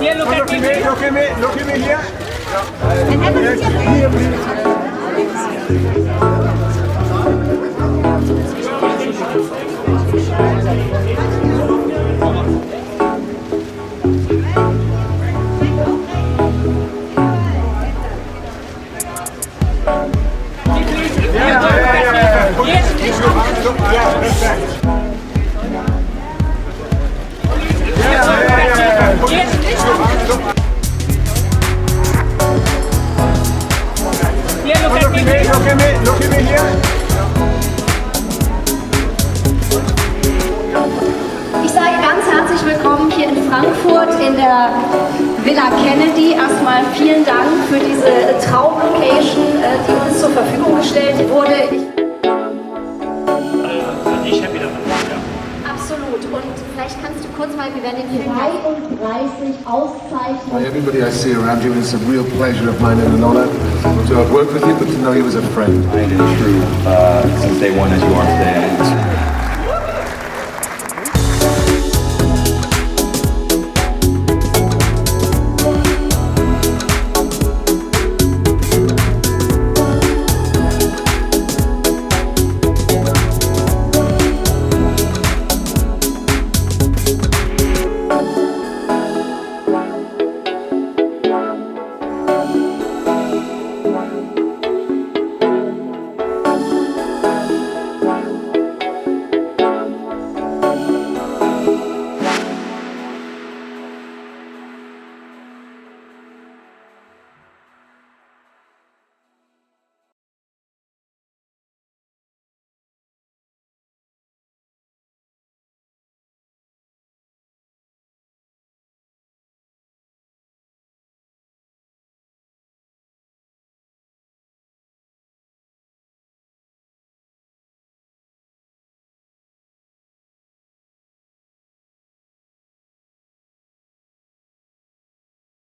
Here, look at me. Look at me, look at me here. Here, please. Look at me here. Ich sage ganz herzlich willkommen hier in Frankfurt in der Villa Kennedy. Erstmal vielen Dank für diese Traumlocation, die uns zur Verfügung gestellt wurde. Absolut. Und vielleicht kannst du kurz mal, wir werden den Film 33 Auszeichnungen. Everybody I see around you, it's a real pleasure of mine and an honor to have worked with you, but to know you as a friend. I ain't been true since day one as you are today.